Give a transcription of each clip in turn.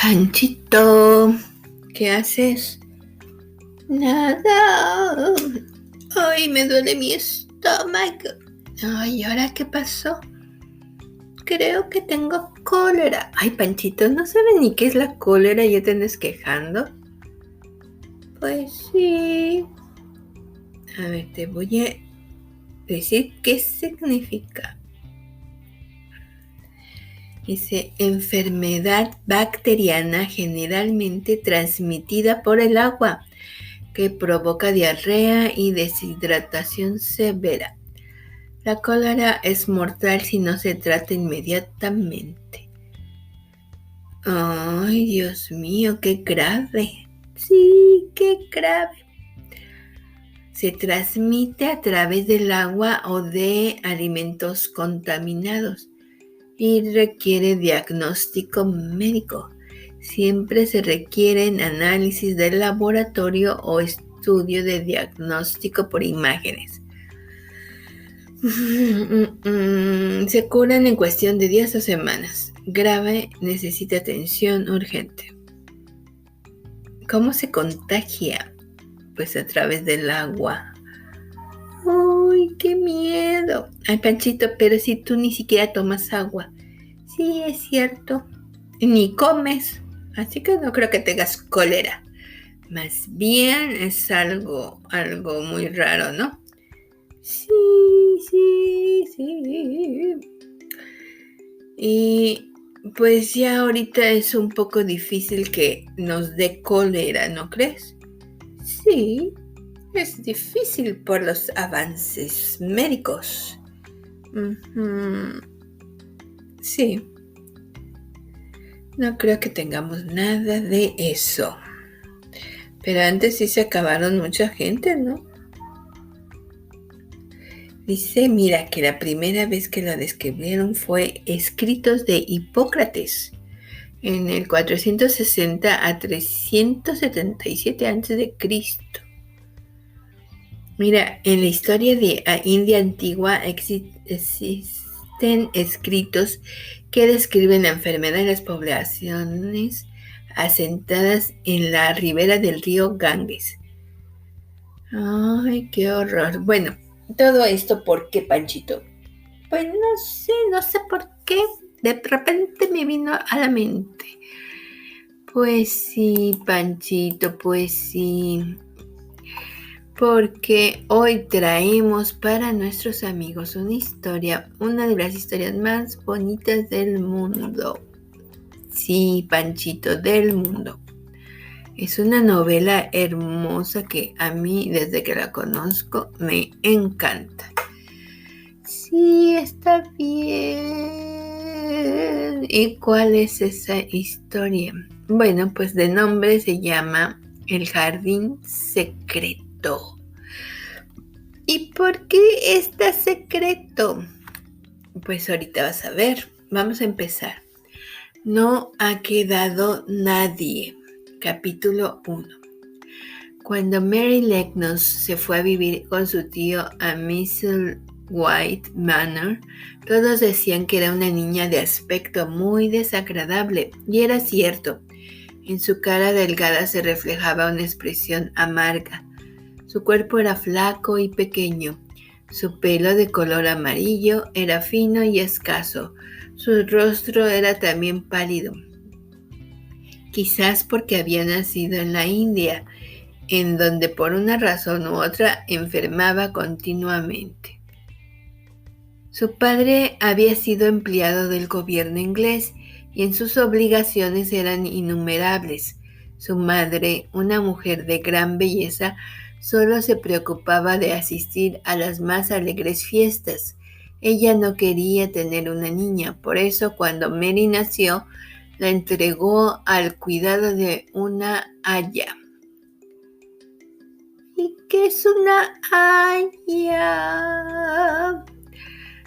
Panchito, ¿qué haces? Nada. Ay, me duele mi estómago. Ay, ¿ahora qué pasó? Creo que tengo cólera. Ay, Panchito, ¿no sabes ni qué es la cólera y ya te andas quejando? Pues sí. A ver, te voy a decir qué significa. Dice, enfermedad bacteriana generalmente transmitida por el agua, que provoca diarrea y deshidratación severa. La cólera es mortal si no se trata inmediatamente. Ay, Dios mío, qué grave. Sí, qué grave. Se transmite a través del agua o de alimentos contaminados y requiere diagnóstico médico. Siempre se requieren análisis del laboratorio o estudio de diagnóstico por imágenes. Se curan en cuestión de días o semanas. Grave, necesita atención urgente. ¿Cómo se contagia? Pues a través del agua. ¡Ay, qué miedo! Ay, Panchito, pero si tú ni siquiera tomas agua. Sí, es cierto. Ni comes. Así que no creo que tengas cólera. Más bien es algo muy raro, ¿no? Sí. Y pues ya ahorita es un poco difícil que nos dé cólera, ¿no crees? Sí, es difícil por los avances médicos. Sí. No creo que tengamos nada de eso. Pero antes sí se acabaron mucha gente, ¿no? Dice, mira, que la primera vez que lo descubrieron fue escritos de Hipócrates en el 460 a 377 a.C. Mira, en la historia de India antigua existen escritos que describen la enfermedad de las poblaciones asentadas en la ribera del río Ganges. Ay, qué horror. Bueno, todo esto, ¿por qué, Panchito? Pues no sé por qué. De repente me vino a la mente. Pues sí, Panchito, pues sí. Porque hoy traemos para nuestros amigos una de las historias más bonitas del mundo. Sí, Panchito, del mundo. Es una novela hermosa que a mí, desde que la conozco, me encanta. Sí, está bien. ¿Y cuál es esa historia? Bueno, pues de nombre se llama El Jardín Secreto. ¿Y por qué está secreto? Pues ahorita vas a ver. Vamos a empezar. No ha quedado nadie. Capítulo 1. Cuando Mary Lennox se fue a vivir con su tío a Misselthwaite Manor, todos decían que era una niña de aspecto muy desagradable, y era cierto. En su cara delgada se reflejaba una expresión amarga. Su cuerpo era flaco y pequeño. Su pelo de color amarillo era fino y escaso. Su rostro era también pálido. Quizás porque había nacido en la India, en donde por una razón u otra enfermaba continuamente. Su padre había sido empleado del gobierno inglés y en sus obligaciones eran innumerables. Su madre, una mujer de gran belleza, solo se preocupaba de asistir a las más alegres fiestas. Ella no quería tener una niña, por eso cuando Mary nació, la entregó al cuidado de una aya. ¿Y qué es una aya?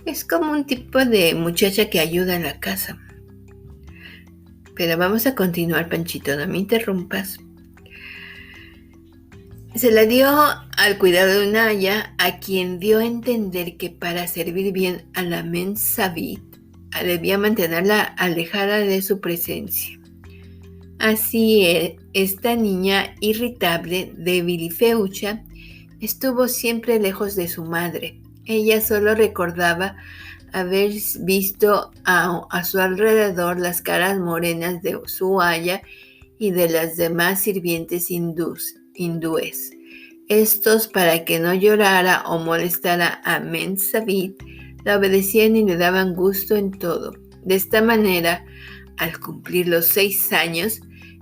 Es como un tipo de muchacha que ayuda en la casa. Pero vamos a continuar, Panchito, no me interrumpas. Se la dio al cuidado de una aya, a quien dio a entender que para servir bien a la Mensabit debía mantenerla alejada de su presencia. Así esta niña irritable, débil y feucha, estuvo siempre lejos de su madre. Ella solo recordaba haber visto a su alrededor las caras morenas de su aya y de las demás sirvientes hindúes. Estos, para que no llorara o molestara a Mensabit, la obedecían y le daban gusto en todo. De esta manera, al cumplir los 6 años,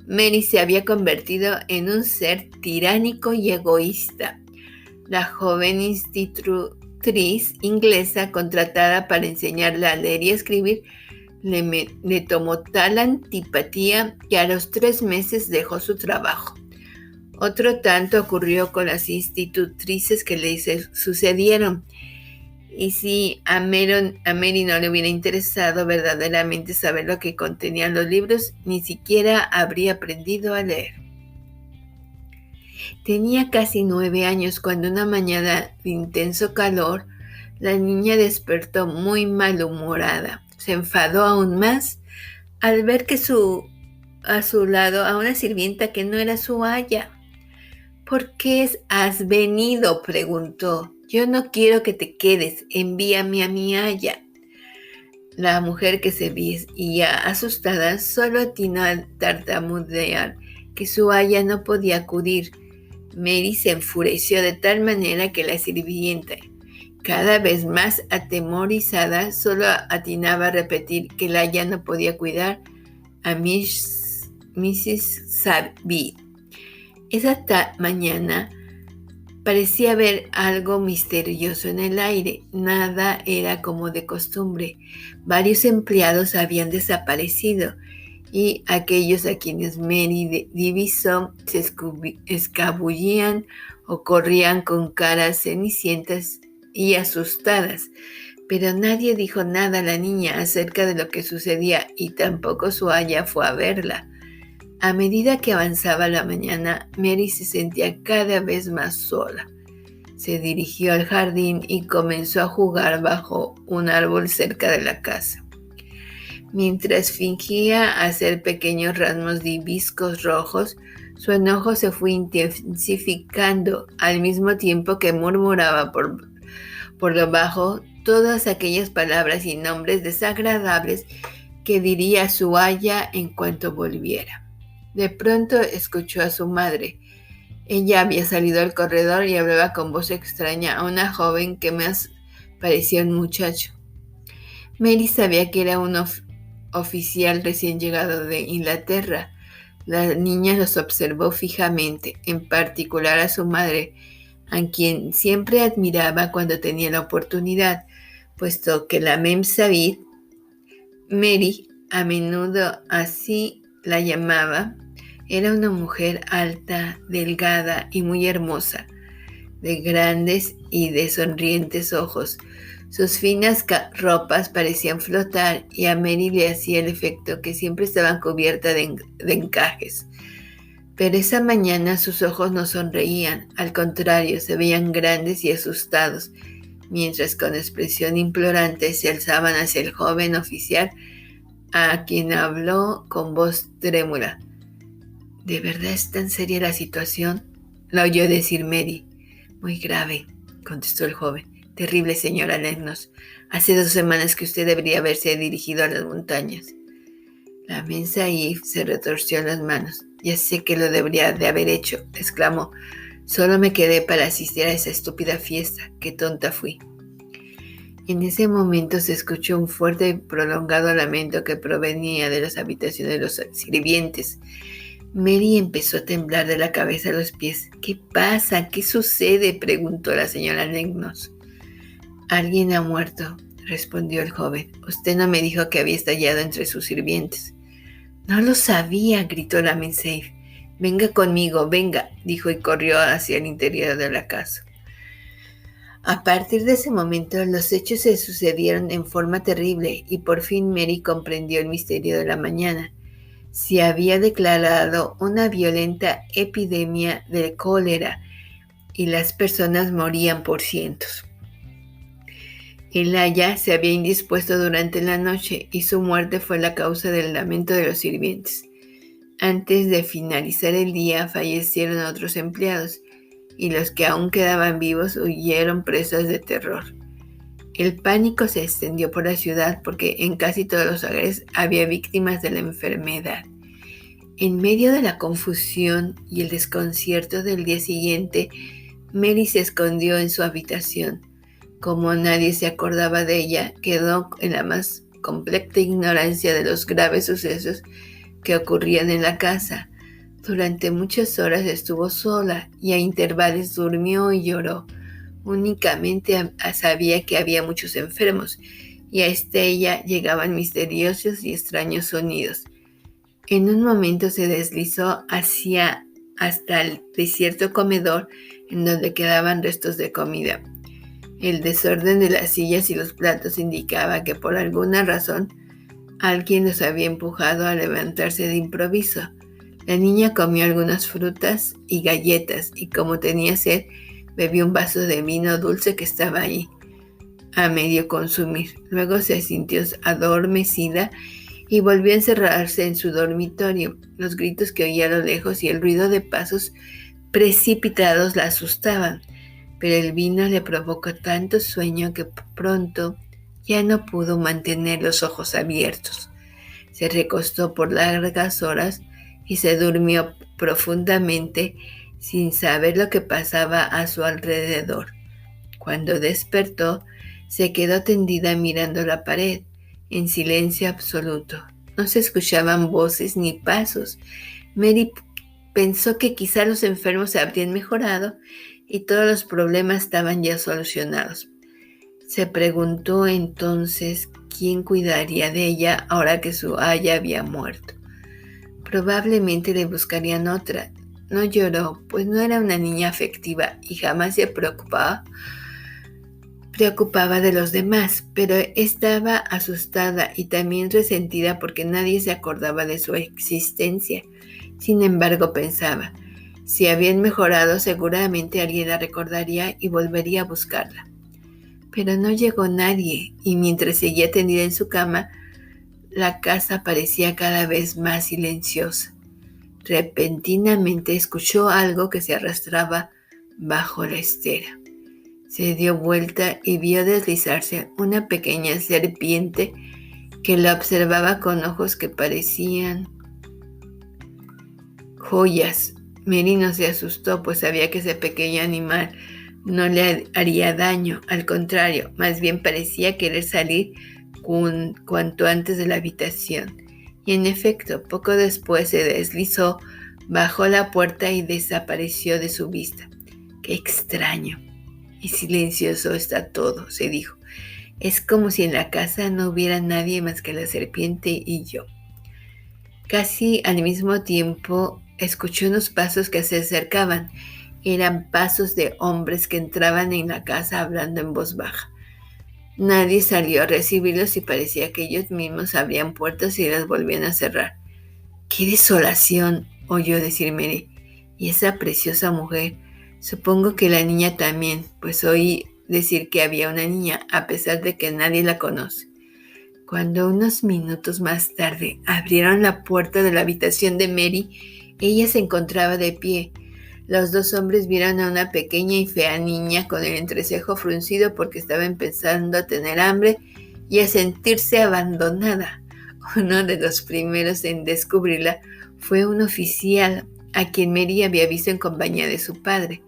Mary se había convertido en un ser tiránico y egoísta. La joven institutriz inglesa contratada para enseñarle a leer y escribir le tomó tal antipatía que a los 3 meses dejó su trabajo. Otro tanto ocurrió con las institutrices que le sucedieron. Y si a Mary no le hubiera interesado verdaderamente saber lo que contenían los libros, ni siquiera habría aprendido a leer. Tenía casi 9 años cuando una mañana de intenso calor, la niña despertó muy malhumorada. Se enfadó aún más al ver que a su lado a una sirvienta que no era su aya. ¿Por qué has venido?, preguntó. Yo no quiero que te quedes, envíame a mi aya. La mujer, que se veía asustada, solo atinó a tartamudear que su aya no podía acudir. Mary se enfureció de tal manera que la sirvienta, cada vez más atemorizada, solo atinaba a repetir que la aya no podía cuidar a Mrs. Sabit. Esa mañana parecía haber algo misterioso en el aire. Nada era como de costumbre. Varios empleados habían desaparecido y aquellos a quienes Mary divisó se escabullían o corrían con caras cenicientas y asustadas. Pero nadie dijo nada a la niña acerca de lo que sucedía y tampoco su aya fue a verla. A medida que avanzaba la mañana, Mary se sentía cada vez más sola. Se dirigió al jardín y comenzó a jugar bajo un árbol cerca de la casa. Mientras fingía hacer pequeños ramos de hibiscos rojos, su enojo se fue intensificando al mismo tiempo que murmuraba por lo bajo todas aquellas palabras y nombres desagradables que diría su aya en cuanto volviera. De pronto escuchó a su madre. Ella había salido al corredor y hablaba con voz extraña a una joven que más parecía un muchacho. Mary sabía que era un oficial recién llegado de Inglaterra. La niña los observó fijamente, en particular a su madre, a quien siempre admiraba cuando tenía la oportunidad, puesto que la Sabit, Mary, a menudo así la llamaba, era una mujer alta, delgada y muy hermosa, de grandes y de sonrientes ojos. Sus finas ropas parecían flotar y a Mary le hacía el efecto que siempre estaban cubiertas de encajes. Pero esa mañana sus ojos no sonreían, al contrario, se veían grandes y asustados, mientras con expresión implorante se alzaban hacia el joven oficial, a quien habló con voz trémula. ¿De verdad es tan seria la situación?, la oyó decir Mary. Muy grave, contestó el joven. Terrible, señora Lennox. Hace 2 semanas que usted debería haberse dirigido a las montañas. La Sabit se retorció las manos. Ya sé que lo debería de haber hecho, exclamó. Solo me quedé para asistir a esa estúpida fiesta. Qué tonta fui. En ese momento se escuchó un fuerte y prolongado lamento que provenía de las habitaciones de los sirvientes. Mary empezó a temblar de la cabeza a los pies. ¿Qué pasa? ¿Qué sucede?, preguntó la señora Lennox. Alguien ha muerto, respondió el joven. Usted no me dijo que había estallado entre sus sirvientes. No lo sabía, gritó la Sabit. Venga conmigo, venga, dijo y corrió hacia el interior de la casa. A partir de ese momento, los hechos se sucedieron en forma terrible y por fin Mary comprendió el misterio de la mañana. Se había declarado una violenta epidemia de cólera y las personas morían por cientos. El aya se había indispuesto durante la noche y su muerte fue la causa del lamento de los sirvientes. Antes de finalizar el día fallecieron otros empleados y los que aún quedaban vivos huyeron presos de terror. El pánico se extendió por la ciudad porque en casi todos los hogares había víctimas de la enfermedad. En medio de la confusión y el desconcierto del día siguiente, Mary se escondió en su habitación. Como nadie se acordaba de ella, quedó en la más completa ignorancia de los graves sucesos que ocurrían en la casa. Durante muchas horas estuvo sola y a intervalos durmió y lloró. Únicamente sabía que había muchos enfermos y a ella llegaban misteriosos y extraños sonidos. En un momento se deslizó hasta el desierto comedor en donde quedaban restos de comida. El desorden de las sillas y los platos indicaba que por alguna razón alguien los había empujado a levantarse de improviso. La niña comió algunas frutas y galletas y como tenía sed, bebió un vaso de vino dulce que estaba ahí, a medio consumir. Luego se sintió adormecida y volvió a encerrarse en su dormitorio. Los gritos que oía a lo lejos y el ruido de pasos precipitados la asustaban, pero el vino le provocó tanto sueño que pronto ya no pudo mantener los ojos abiertos. Se recostó por largas horas y se durmió profundamente sin saber lo que pasaba a su alrededor. Cuando despertó, se quedó tendida mirando la pared, en silencio absoluto. No se escuchaban voces ni pasos. Mary pensó que quizá los enfermos se habrían mejorado y todos los problemas estaban ya solucionados. Se preguntó entonces quién cuidaría de ella ahora que su aya había muerto. Probablemente le buscarían otra. No lloró, pues no era una niña afectiva y jamás se preocupaba de los demás, pero estaba asustada y también resentida porque nadie se acordaba de su existencia. Sin embargo, pensaba, si habían mejorado, seguramente alguien la recordaría y volvería a buscarla. Pero no llegó nadie, y mientras seguía tendida en su cama, la casa parecía cada vez más silenciosa. Repentinamente escuchó algo que se arrastraba bajo la estera. Se dio vuelta y vio deslizarse una pequeña serpiente que la observaba con ojos que parecían joyas. Mary no se asustó, pues sabía que ese pequeño animal no le haría daño. Al contrario, más bien parecía querer salir cuanto antes de la habitación. Y en efecto, poco después se deslizó, bajó la puerta y desapareció de su vista. ¡Qué extraño! Y silencioso está todo, se dijo. Es como si en la casa no hubiera nadie más que la serpiente y yo. Casi al mismo tiempo escuchó unos pasos que se acercaban. Eran pasos de hombres que entraban en la casa hablando en voz baja. Nadie salió a recibirlos y parecía que ellos mismos abrían puertas y las volvían a cerrar. ¡Qué desolación!, oyó decir Mary. Y esa preciosa mujer, supongo que la niña también, pues oí decir que había una niña, a pesar de que nadie la conoce. Cuando unos minutos más tarde abrieron la puerta de la habitación de Mary, ella se encontraba de pie. Los dos hombres vieron a una pequeña y fea niña con el entrecejo fruncido porque estaba empezando a tener hambre y a sentirse abandonada. Uno de los primeros en descubrirla fue un oficial a quien Mary había visto en compañía de su padre.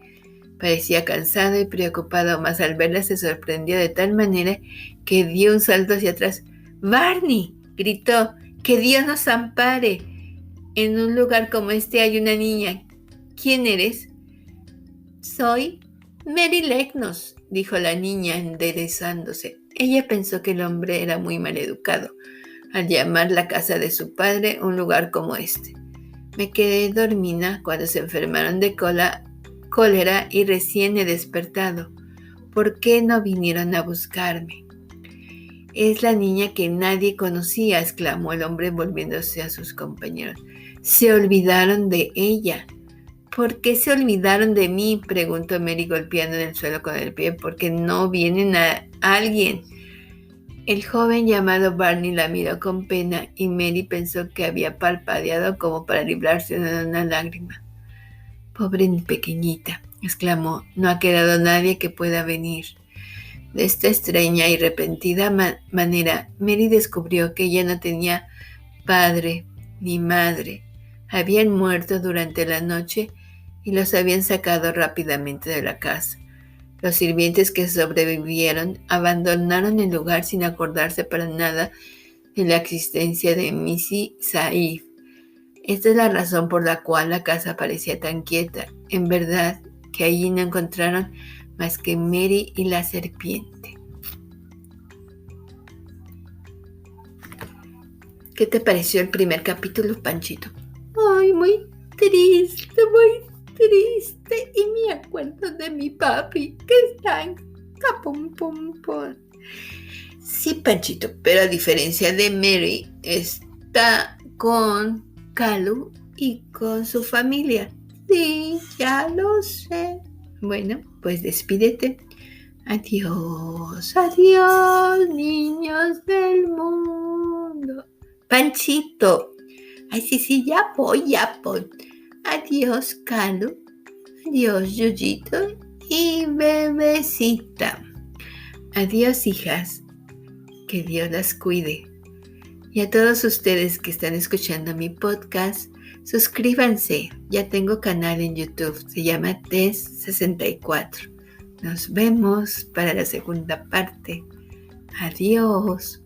Parecía cansado y preocupado, mas al verla se sorprendió de tal manera que dio un salto hacia atrás. ¡Barney!, gritó, ¡que Dios nos ampare! En un lugar como este hay una niña. ¿Quién eres? Soy Mary Leknos, dijo la niña enderezándose. Ella pensó que el hombre era muy maleducado al llamar la casa de su padre un lugar como este. Me quedé dormida cuando se enfermaron de cólera y recién he despertado. ¿Por qué no vinieron a buscarme? Es la niña que nadie conocía, exclamó el hombre volviéndose a sus compañeros. Se olvidaron de ella. ¿Por qué se olvidaron de mí?, preguntó Mary golpeando en el suelo con el pie. ¿Por qué no vienen a alguien? El joven llamado Barney la miró con pena y Mary pensó que había parpadeado como para librarse de una lágrima. «Pobre pequeñita», exclamó, «no ha quedado nadie que pueda venir». De esta extraña y repentina manera, Mary descubrió que ella no tenía padre ni madre. Habían muerto durante la noche y los habían sacado rápidamente de la casa. Los sirvientes que sobrevivieron abandonaron el lugar sin acordarse para nada de la existencia de Missy Saif. Esta es la razón por la cual la casa parecía tan quieta. En verdad que allí no encontraron más que Mary y la serpiente. ¿Qué te pareció el primer capítulo, Panchito? Ay, muy triste. Y me acuerdo de mi papi que está en Capum Pum Pum. Sí, Panchito, pero a diferencia de Mary, está con Calu y con su familia. Sí, ya lo sé. Bueno, pues despídete. Adiós, adiós, niños del mundo. Panchito. Ay, sí, ya voy. Adiós, Calu. Adiós, Yuyito y bebecita. Adiós, hijas. Que Dios las cuide. Y a todos ustedes que están escuchando mi podcast, suscríbanse. Ya tengo canal en YouTube. Se llama TES64. Nos vemos para la segunda parte. Adiós.